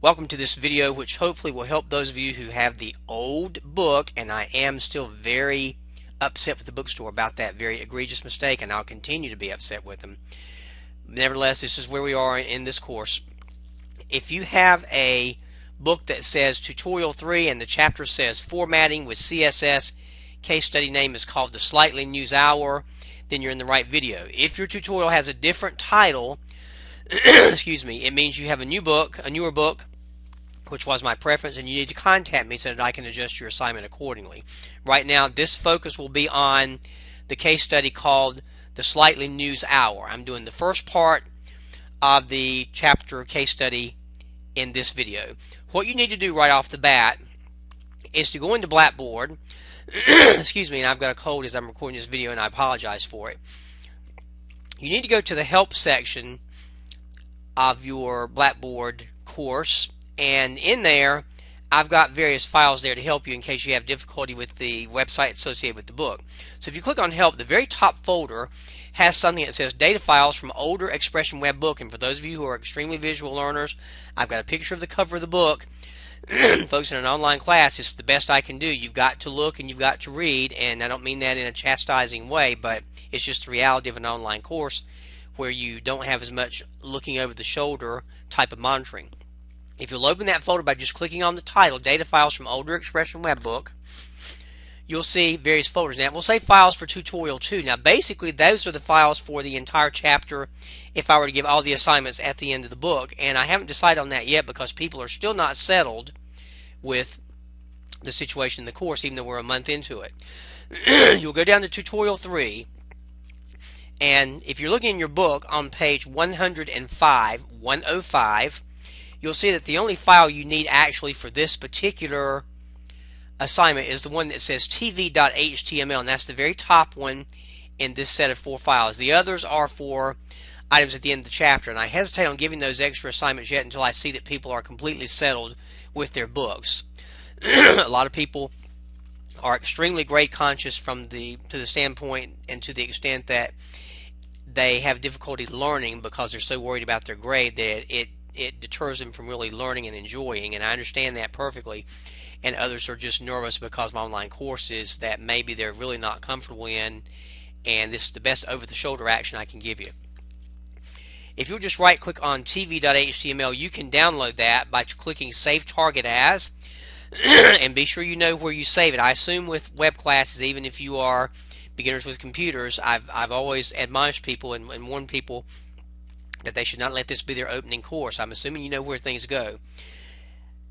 Welcome to this video, which hopefully will help those of you who have the old book, and I am still very upset with the bookstore about that very egregious mistake, and I'll continue to be upset with them. Nevertheless, this is where we are in this course. If you have a book that says Tutorial 3 and the chapter says Formatting with CSS, case study name is called The Slightly News Hour, then you're in the right video. If your tutorial has a different title, excuse me, it means you have a newer book, which was my preference, and you need to contact me so that I can adjust your assignment accordingly. Right now, this focus will be on the case study called The Slightly News Hour. I'm doing the first part of the chapter case study in this video. What you need to do right off the bat is to go into Blackboard. Excuse me, and I've got a cold as I'm recording this video, and I apologize for it. You need to go to the help section of your Blackboard course, and in there I've got various files there to help you in case you have difficulty with the website associated with the book. So if you click on help, the very top folder has something that says data files from older Expression Web book, and for those of you who are extremely visual learners, I've got a picture of the cover of the book. Folks, in an online class, it's the best I can do. You've got to look and you've got to read, and I don't mean that in a chastising way, but it's just the reality of an online course where you don't have as much looking over the shoulder type of monitoring. If you'll open that folder by just clicking on the title, Data Files from Older Expression Web Book, you'll see various folders. Now, we'll say Files for Tutorial 2. Now, basically, those are the files for the entire chapter if I were to give all the assignments at the end of the book. And I haven't decided on that yet because people are still not settled with the situation in the course, even though we're a month into it. You'll go down to Tutorial 3. And if you're looking in your book on page 105, you'll see that the only file you need actually for this particular assignment is the one that says tv.html, and that's the very top one in this set of 4 files. The others are for items at the end of the chapter, and I hesitate on giving those extra assignments yet until I see that people are completely settled with their books. A lot of people are extremely grade conscious to the standpoint and to the extent that they have difficulty learning because they're so worried about their grade that it deters them from really learning and enjoying, and I understand that perfectly. And others are just nervous because of online courses that maybe they're really not comfortable in, and this is the best over-the-shoulder action I can give you. If you'll just right-click on tv.html, you can download that by clicking Save Target As, and be sure you know where you save it. I assume with web classes, even if you are beginners with computers, I've always admonished people and warned people that they should not let this be their opening course. I'm assuming you know where things go.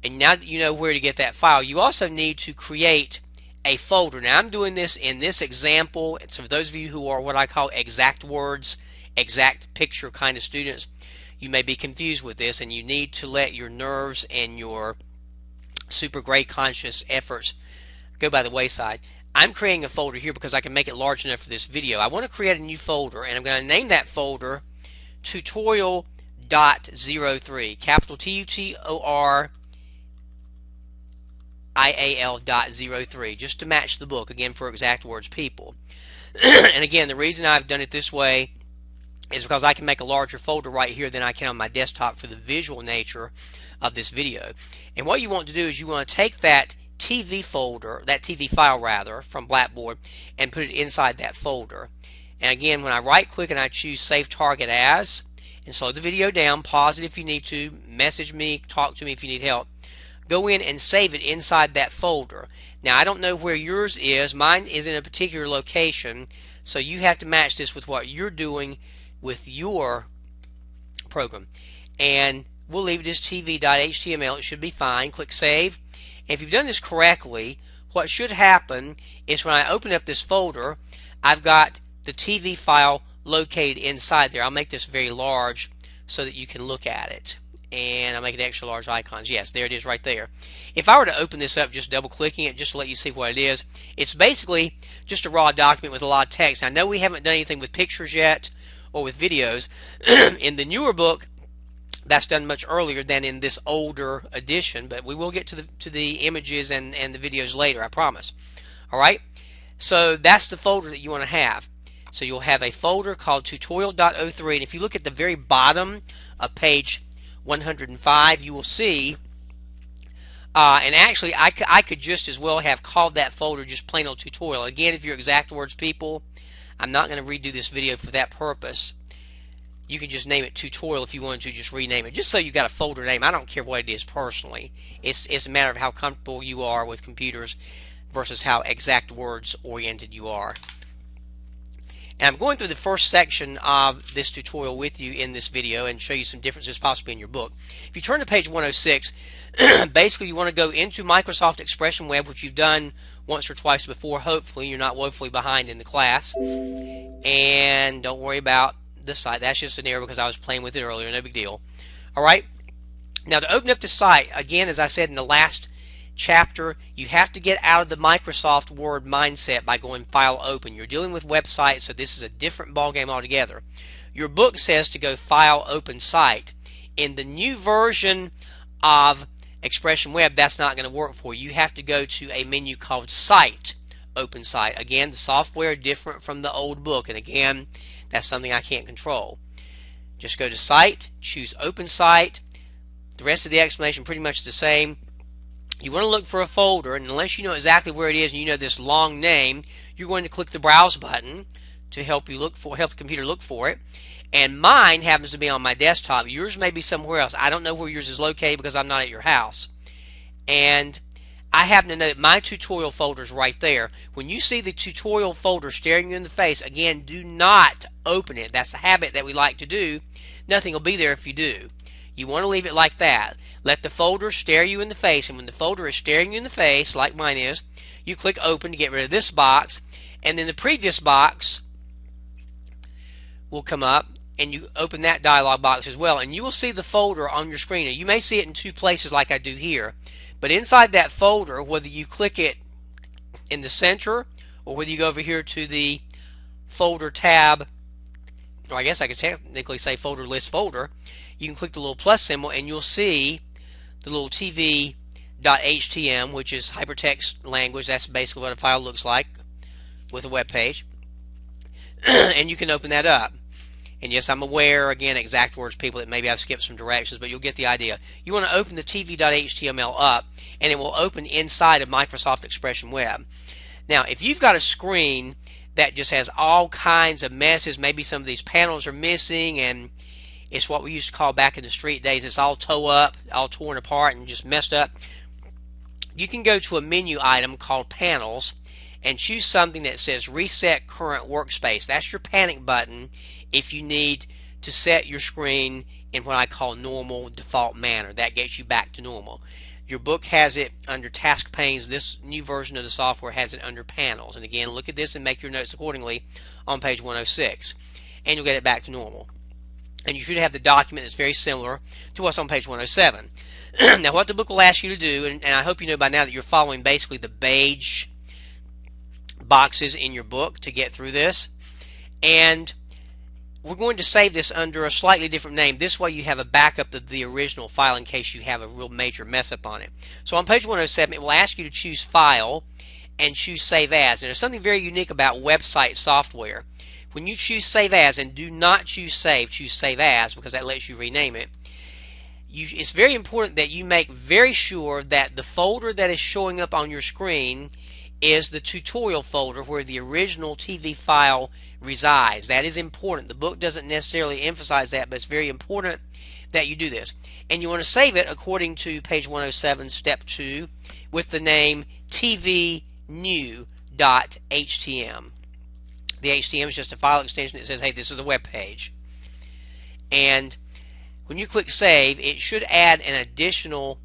And now that you know where to get that file, you also need to create a folder. Now, I'm doing this in this example. So for those of you who are what I call exact words, exact picture kind of students, you may be confused with this, and you need to let your nerves and your super grade conscious efforts go by the wayside. I'm creating a folder here because I can make it large enough for this video. I want to create a new folder, and I'm going to name that folder Tutorial.03, capital Tutorial.03, just to match the book, again, for exact words people. And again, the reason I've done it this way is because I can make a larger folder right here than I can on my desktop for the visual nature of this video. And what you want to do is you want to take that TV folder, that TV file rather, from Blackboard, and put it inside that folder. And again, when I right click and I choose Save Target As, and slow the video down, pause it if you need to, message me, talk to me if you need help, go in and save it inside that folder. Now, I don't know where yours is. Mine is in a particular location, so you have to match this with what you're doing with your program. And we'll leave it as tv.html. It should be fine. Click Save. And if you've done this correctly, what should happen is when I open up this folder, I've got the TV file located inside there. I'll make this very large so that you can look at it. And I'll make it extra large icons. Yes, there it is right there. If I were to open this up, just double clicking it, just to let you see what it is, it's basically just a raw document with a lot of text. I know we haven't done anything with pictures yet or with videos. In the newer book, that's done much earlier than in this older edition, but we will get to the images and the videos later, I promise. Alright, so that's the folder that you want to have. So you'll have a folder called Tutorial.03, and if you look at the very bottom of page 105, you will see And actually, I could just as well have called that folder just plain old tutorial. Again, if you're exact words people, I'm not going to redo this video for that purpose. You can just name it tutorial if you wanted to, just rename it, just so you've got a folder name. I don't care what it is personally. It's a matter of how comfortable you are with computers versus how exact words oriented you are. And I'm going through the first section of this tutorial with you in this video and show you some differences possibly in your book. If you turn to page 106, basically you want to go into Microsoft Expression Web, which you've done once or twice before. Hopefully you're not woefully behind in the class. And don't worry about the site. That's just an error because I was playing with it earlier. No big deal. Alright, now to open up the site, again, as I said in the last chapter, you have to get out of the Microsoft Word mindset by going File Open. You're dealing with websites, so this is a different ballgame altogether. Your book says to go File Open Site. In the new version of Expression Web, that's not going to work for you. You have to go to a menu called Site Open Site. Again, the software different from the old book, and again, that's something I can't control. Just go to Site, choose Open Site. The rest of the explanation pretty much the same. You want to look for a folder, and unless you know exactly where it is and you know this long name, you're going to click the Browse button to help the computer look for it. And mine happens to be on my desktop. Yours may be somewhere else. I don't know where yours is located because I'm not at your house. And I happen to know that my tutorial folder is right there. When you see the tutorial folder staring you in the face, again, do not open it. That's a habit that we like to do. Nothing will be there if you do. You want to leave it like that. Let the folder stare you in the face, and when the folder is staring you in the face, like mine is, you click Open to get rid of this box, and then the previous box will come up, and you open that dialog box as well, and you will see the folder on your screen. Now, you may see it in two places like I do here, but inside that folder, whether you click it in the center, or whether you go over here to the Folder tab, or I guess I could technically say Folder List Folder, you can click the little plus symbol and you'll see the little tv.htm, which is hypertext language. That's basically what a file looks like with a web page. And you can open that up. And yes, I'm aware, again, exact words people, that maybe I've skipped some directions, but you'll get the idea. You want to open the tv.html up, and it will open inside of Microsoft Expression Web. Now, if you've got a screen that just has all kinds of messes, maybe some of these panels are missing, and it's what we used to call back in the street days, it's all up, all torn apart and just messed up, you can go to a menu item called Panels and choose something that says Reset Current Workspace. That's your panic button if you need to set your screen in what I call normal default manner. That gets you back to normal. Your book has it under Task Panes. This new version of the software has it under Panels. And again, look at this and make your notes accordingly on page 106. And you'll get it back to normal. And you should have the document that's very similar to what's on page 107. Now, what the book will ask you to do, and I hope you know by now that you're following basically the beige boxes in your book to get through this. And we're going to save this under a slightly different name. This way you have a backup of the original file in case you have a real major mess up on it. So on page 107, it will ask you to choose File and choose Save As. And there's something very unique about website software. When you choose Save As, and do not choose Save, choose Save As because that lets you rename it. It's very important that you make very sure that the folder that is showing up on your screen is the tutorial folder where the original TV file resides. That is important. The book doesn't necessarily emphasize that, but it's very important that you do this. And you want to save it according to page 107, step 2, with the name tvnew.htm. The HTML is just a file extension that says, hey, this is a web page. And when you click Save, it should add an additional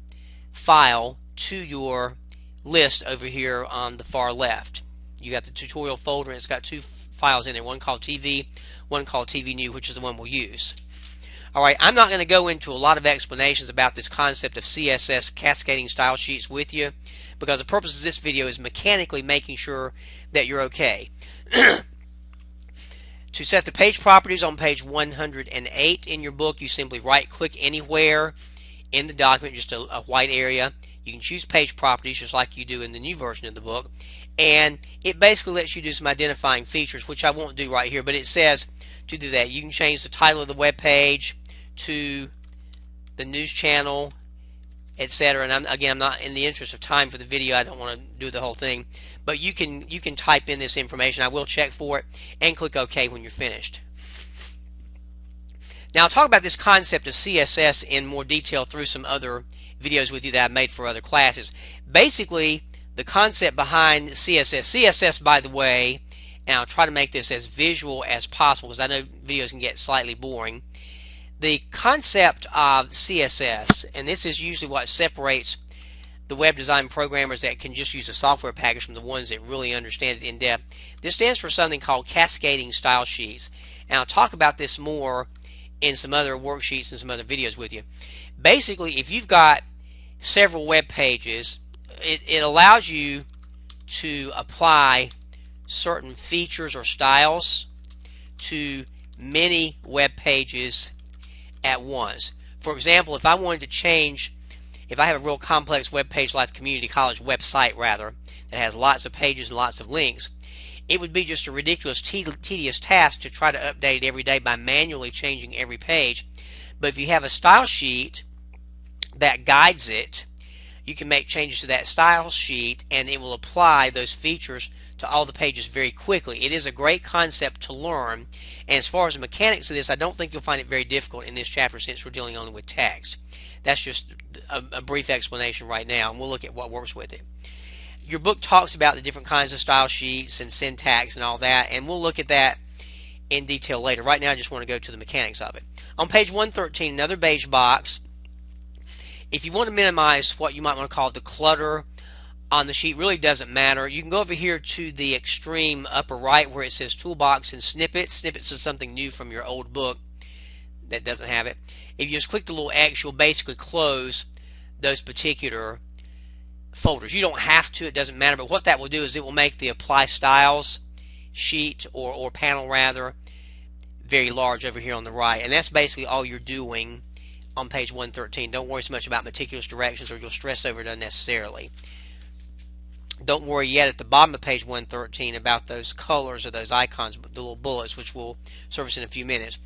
file to your list over here on the far left. You got the tutorial folder, and it's got two files in there, one called TV, one called TV New, which is the one we'll use. Alright, I'm not going to go into a lot of explanations about this concept of CSS cascading style sheets with you, because the purpose of this video is mechanically making sure that you're okay. To set the page properties on page 108 in your book, you simply right-click anywhere in the document, just a white area. You can choose page properties just like you do in the new version of the book, and it basically lets you do some identifying features, which I won't do right here, but it says to do that. You can change the title of the web page to the news channel etc. And again, I'm not, in the interest of time for the video, I don't want to do the whole thing, but you can type in this information. I will check for it and click OK when you're finished. Now I'll talk about this concept of CSS in more detail through some other videos with you that I've made for other classes. Basically, the concept behind CSS, by the way, and I'll try to make this as visual as possible because I know videos can get slightly boring. The concept of CSS, and this is usually what separates the web design programmers that can just use a software package from the ones that really understand it in depth. This stands for something called cascading style sheets, and I'll talk about this more in some other worksheets and some other videos with you. Basically, if you've got several web pages, it allows you to apply certain features or styles to many web pages at once. For example, if I wanted to change, if I have a real complex web page like the community college website rather, that has lots of pages and lots of links, it would be just a ridiculous tedious task to try to update it every day by manually changing every page. But if you have a style sheet that guides it, you can make changes to that style sheet and it will apply those features to all the pages very quickly. It is a great concept to learn, and as far as the mechanics of this, I don't think you'll find it very difficult in this chapter since we're dealing only with text. That's just a brief explanation right now, and we'll look at what works with it. Your book talks about the different kinds of style sheets and syntax and all that, and we'll look at that in detail later. Right now I just want to go to the mechanics of it. On page 113, another beige box. If you want to minimize what you might want to call the clutter on the sheet, really doesn't matter. You can go over here to the extreme upper right where it says Toolbox and Snippets. Snippets is something new from your old book that doesn't have it. If you just click the little X, you'll basically close those particular folders. You don't have to, it doesn't matter, but what that will do is it will make the Apply Styles sheet or panel rather very large over here on the right, and that's basically all you're doing on page 113. Don't worry so much about meticulous directions or you'll stress over it unnecessarily. Don't worry yet at the bottom of page 113 about those colors or those icons, the little bullets, which we'll service in a few minutes.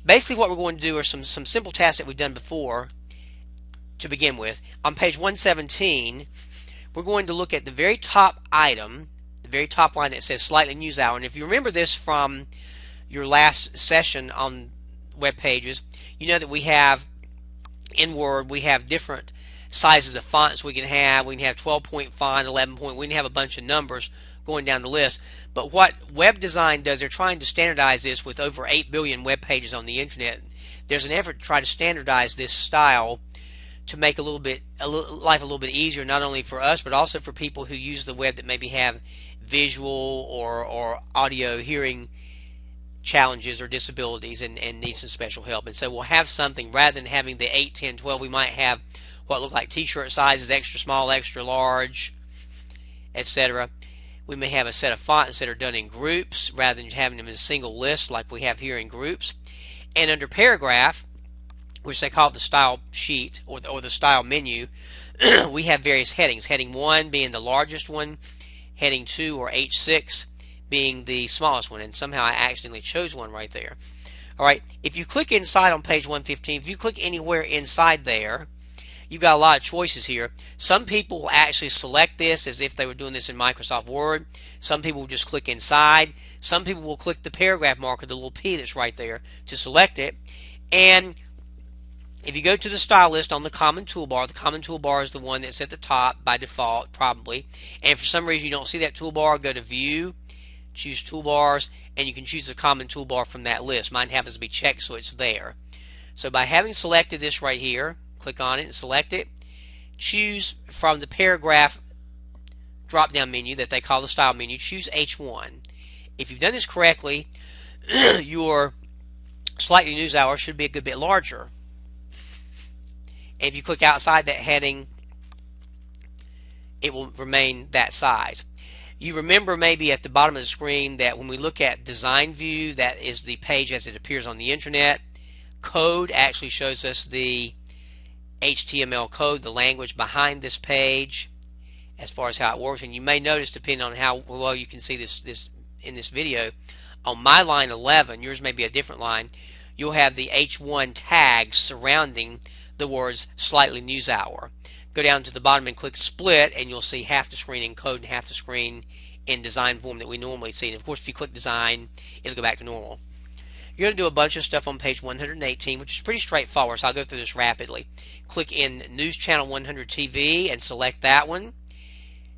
Basically what we're going to do are some simple tasks that we've done before to begin with. On page 117, we're going to look at the very top item, the very top line that says Slightly News Hour. And if you remember this from your last session on web pages, you know that we have, in Word, we have different sizes of fonts we can have. We can have 12-point, 11 point. We can have a bunch of numbers going down the list. But what web design does, they're trying to standardize this with over 8 billion web pages on the internet. There's an effort to try to standardize this style to make life a little bit easier, not only for us but also for people who use the web that maybe have visual or audio hearing challenges or disabilities and need some special help. And so we'll have something, rather than having the 8, 10, 12, we might have what look like t-shirt sizes, extra small, extra large, etc. We may have a set of fonts that are done in groups rather than having them in a single list like we have here in groups. And under paragraph, which they call the style sheet or the style menu, we have various headings. Heading 1 being the largest one, heading 2 or H6 being the smallest one, and somehow I accidentally chose one right there. Alright, if you click inside on page 115, if you click anywhere inside there, you've got a lot of choices here. Some people will actually select this as if they were doing this in Microsoft Word. Some people will just click inside. Some people will click the paragraph marker, the little P that's right there, to select it. And if you go to the style list on the common toolbar is the one that's at the top by default, probably. And if for some reason you don't see that toolbar, go to View, choose Toolbars, and you can choose the common toolbar from that list. Mine happens to be checked, so it's there. So by having selected this right here, click on it and select it. Choose from the paragraph drop-down menu that they call the style menu. Choose H1. If you've done this correctly, your Slightly News Hour should be a good bit larger. And if you click outside that heading, it will remain that size. You remember maybe at the bottom of the screen that when we look at design view, that is the page as it appears on the internet. Code actually shows us the HTML code, the language behind this page, as far as how it works. And you may notice, depending on how well you can see this in this video, on my line 11, yours may be a different line, you'll have the H1 tags surrounding the words Slightly News Hour. Go down to the bottom and click Split, and you'll see half the screen in code and half the screen in design form that we normally see. And of course, if you click Design, it'll go back to normal. You're going to do a bunch of stuff on page 118, which is pretty straightforward, so I'll go through this rapidly. Click in News Channel 100 TV and select that one.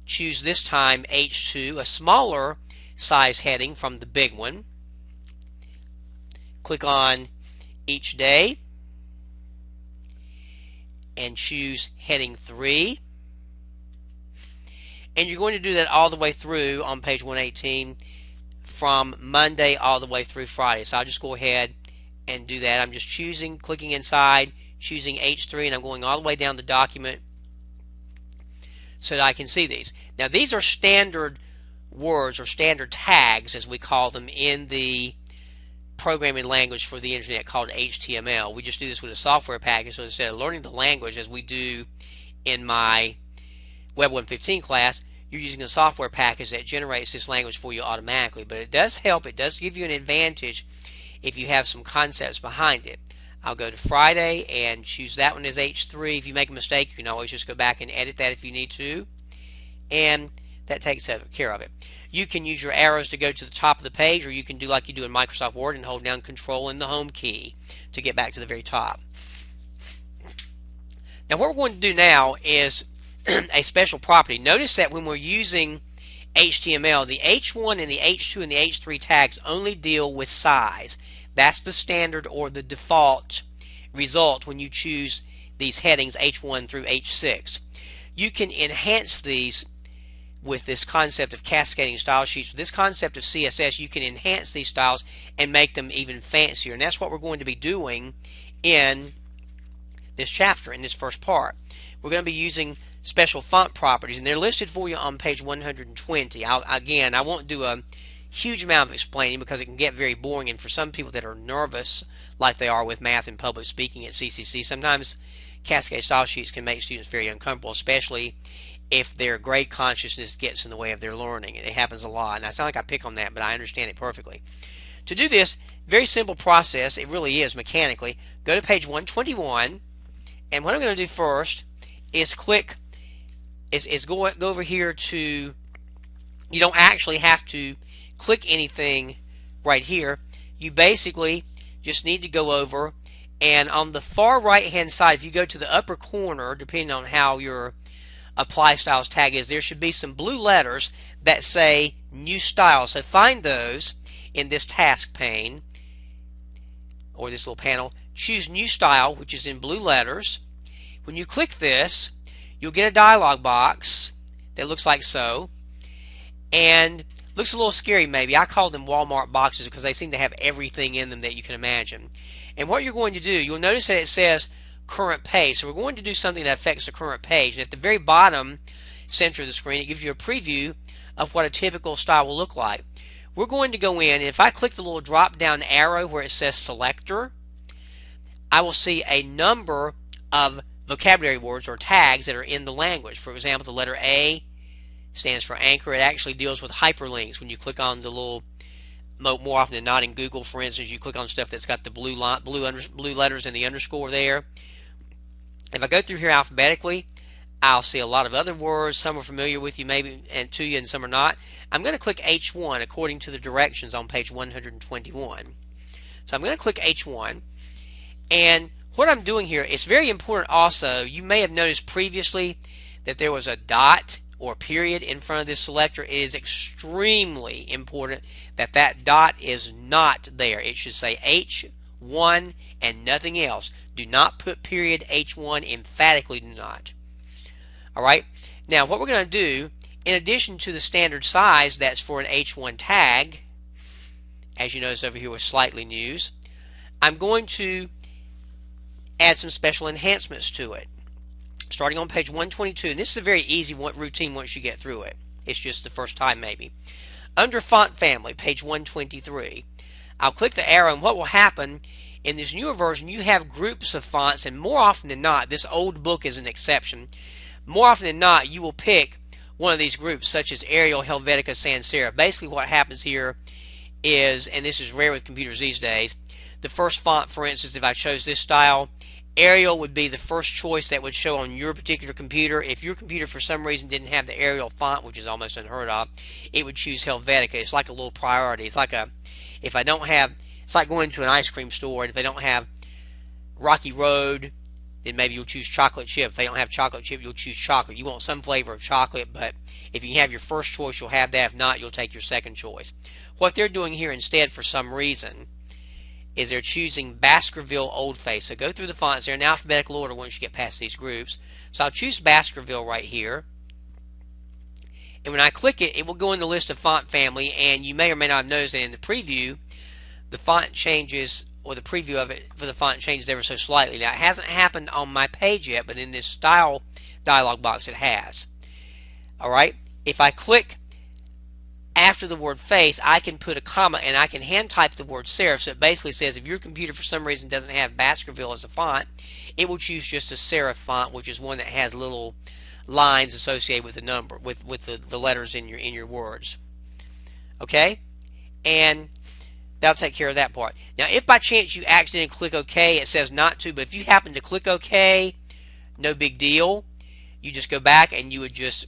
Choose this time H2, a smaller size heading from the big one. Click on Each Day and choose heading 3. And you're going to do that all the way through on page 118 from Monday all the way through Friday. So I'll just go ahead and do that. I'm just clicking inside, choosing H3, and I'm going all the way down the document so that I can see these. Now these are standard words or standard tags, as we call them in the programming language for the internet called HTML. We just do this with a software package, so instead of learning the language as we do in my Web 115 class, you're using a software package that generates this language for you automatically. But it does help, it does give you an advantage if you have some concepts behind it. I'll go to Friday and choose that one as H3. If you make a mistake, you can always just go back and edit that if you need to, and that takes care of it. You can use your arrows to go to the top of the page, or you can do like you do in Microsoft Word and hold down Control and the Home key to get back to the very top. Now what we're going to do now is a special property. Notice that when we're using HTML, the H1 and the H2 and the H3 tags only deal with size. That's the standard or the default result when you choose these headings H1 through H6. You can enhance these with this concept of cascading style sheets. With this concept of CSS, you can enhance these styles and make them even fancier. And that's what we're going to be doing in this chapter, in this first part. We're going to be using special font properties, and they're listed for you on page 120. Again, I won't do a huge amount of explaining because it can get very boring, and for some people that are nervous like they are with math and public speaking at CCC, sometimes cascade style sheets can make students very uncomfortable, especially if their grade consciousness gets in the way of their learning. It happens a lot, and I sound like I pick on that, but I understand it perfectly. To do this, very simple process, it really is mechanically. Go to page 121, and what I'm going to do first is go over here to, you don't actually have to click anything right here. You basically just need to go over, and on the far right hand side, if you go to the upper corner, depending on how your Apply Styles tag is, there should be some blue letters that say New Style. So find those in this task pane or this little panel. Choose New Style, which is in blue letters. When you click this, you'll get a dialog box that looks like so, and looks a little scary maybe. I call them Walmart boxes because they seem to have everything in them that you can imagine. And what you're going to do, you'll notice that it says current page. So we're going to do something that affects the current page. And at the very bottom center of the screen, it gives you a preview of what a typical style will look like. We're going to go in, and if I click the little drop down arrow where it says selector, I will see a number of vocabulary words or tags that are in the language. For example, the letter A stands for anchor. It actually deals with hyperlinks. When you click on the little, more often than not in Google, for instance, you click on stuff that's got the blue letters and the underscore there. If I go through here alphabetically, I'll see a lot of other words. Some are familiar with you maybe and to you, and some are not. I'm going to click H1 according to the directions on page 121. So I'm going to click H1, and what I'm doing here, it's very important also. You may have noticed previously that there was a dot or period in front of this selector. It is extremely important that that dot is not there. It should say H1 and nothing else. Do not put period H1, emphatically do not. Alright, now what we're going to do, in addition to the standard size that's for an H1 tag, as you notice over here with Slightly News, I'm going to add some special enhancements to it. Starting on page 122, and this is a very easy routine once you get through it. It's just the first time maybe. Under Font Family, page 123, I'll click the arrow, and what will happen in this newer version, you have groups of fonts, and more often than not, this old book is an exception, more often than not, you will pick one of these groups, such as Arial, Helvetica, Sans Serif. Basically what happens here is, and this is rare with computers these days, the first font, for instance, if I chose this style, Arial would be the first choice that would show on your particular computer. If your computer for some reason didn't have the Arial font, which is almost unheard of, it would choose Helvetica. It's like a little priority. It's like if I don't have, it's like going to an ice cream store, and if they don't have Rocky Road, then maybe you'll choose chocolate chip. If they don't have chocolate chip, you'll choose chocolate. You want some flavor of chocolate, but if you have your first choice, you'll have that. If not, you'll take your second choice. What they're doing here instead, for some reason, is they're choosing Baskerville Oldface. So go through the fonts. They're in alphabetical order once you get past these groups. So I'll choose Baskerville right here. And when I click it, it will go in the list of font family, and you may or may not have noticed that in the preview, the font changes, or the preview of it for the font changes ever so slightly. Now, it hasn't happened on my page yet, but in this style dialog box it has. Alright, if I click after the word face, I can put a comma and I can hand type the word serif. So it basically says if your computer for some reason doesn't have Baskerville as a font, it will choose just a serif font, which is one that has little lines associated with the number, with the letters in your words. Okay, and that'll take care of that part. Now, if by chance you accidentally click OK, it says not to, but if you happen to click OK, no big deal. You just go back and you would just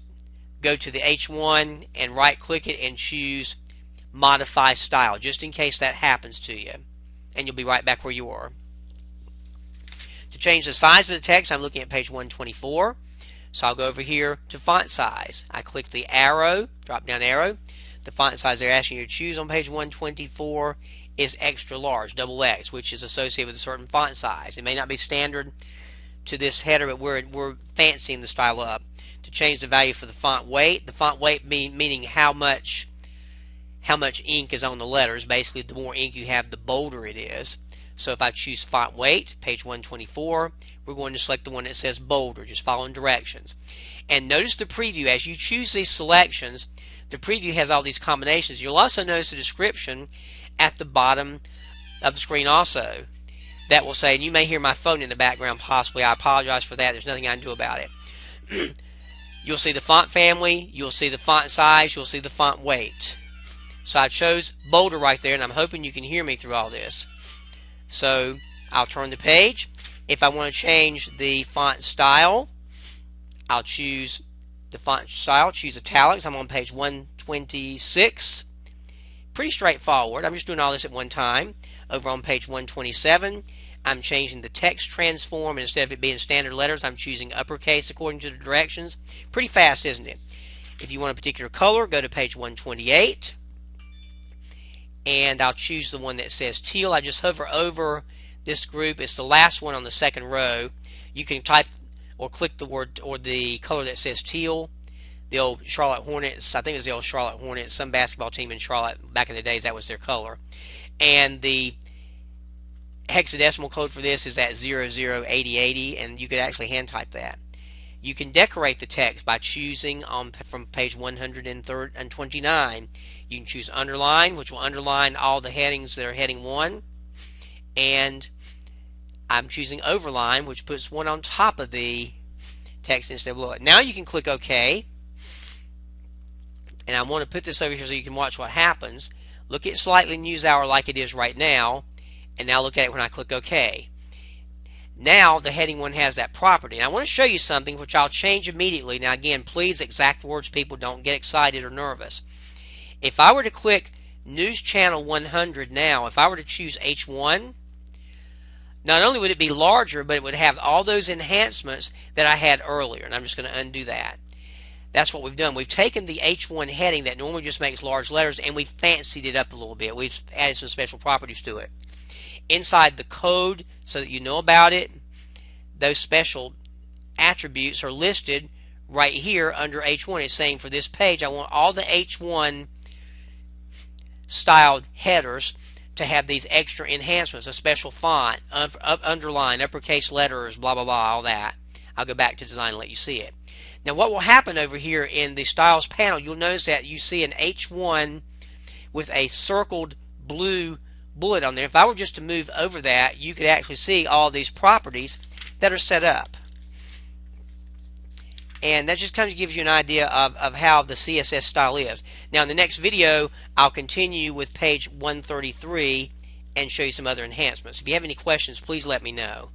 go to the H1 and right click it and choose modify style, just in case that happens to you, and you'll be right back where you are. To change the size of the text, I'm looking at page 124, so I'll go over here to font size. I click the arrow, drop down arrow. The font size they're asking you to choose on page 124 is extra large, double X, which is associated with a certain font size. It may not be standard to this header, but we're fancying the style up. To change the value for the font weight meaning how much ink is on the letters. Basically, the more ink you have, the bolder it is. So if I choose font weight, page 124, we're going to select the one that says bolder, just following directions. And notice the preview. As you choose these selections, the preview has all these combinations. You'll also notice the description at the bottom of the screen also. That will say, and you may hear my phone in the background possibly. I apologize for that. There's nothing I can do about it. You'll see the font family, you'll see the font size, you'll see the font weight. So I chose bolder right there, and I'm hoping you can hear me through all this. So I'll turn the page. If I want to change the font style, I'll choose the font style, choose italics. I'm on page 126. Pretty straightforward. I'm just doing all this at one time. Over on page 127, I'm changing the text transform, and instead of it being standard letters, I'm choosing uppercase according to the directions. Pretty fast, isn't it? If you want a particular color, go to page 128, and I'll choose the one that says teal. I just hover over this group. It's the last one on the second row. You can type or click the word or the color that says teal. The old Charlotte Hornets, I think it was the old Charlotte Hornets, some basketball team in Charlotte back in the days, that was their color. And the hexadecimal code for this is at 008080, and you could actually hand type that. You can decorate the text by choosing from page 129. You can choose underline, which will underline all the headings that are heading 1, and I'm choosing overline, which puts one on top of the text instead of below it. Now you can click OK, and I want to put this over here so you can watch what happens. Look at Slightly News Hour like it is right now, and now look at it when I click OK. Now the heading 1 has that property. And I want to show you something which I'll change immediately. Now again, please, exact words, people, don't get excited or nervous. If I were to click News Channel 100 now, if I were to choose H1, not only would it be larger, but it would have all those enhancements that I had earlier. And I'm just going to undo that. That's what we've done. We've taken the H1 heading that normally just makes large letters, and we've fancied it up a little bit. We've added some special properties to it. Inside the code, so that you know about it, those special attributes are listed right here under H1. It's saying for this page, I want all the H1 styled headers to have these extra enhancements, a special font, underline, uppercase letters, blah, blah, blah, all that. I'll go back to design and let you see it. Now what will happen over here in the styles panel, you'll notice that you see an H1 with a circled blue bullet on there. If I were just to move over that, you could actually see all these properties that are set up. And that just kind of gives you an idea of how the CSS style is. Now in the next video, I'll continue with page 133 and show you some other enhancements. If you have any questions, please let me know.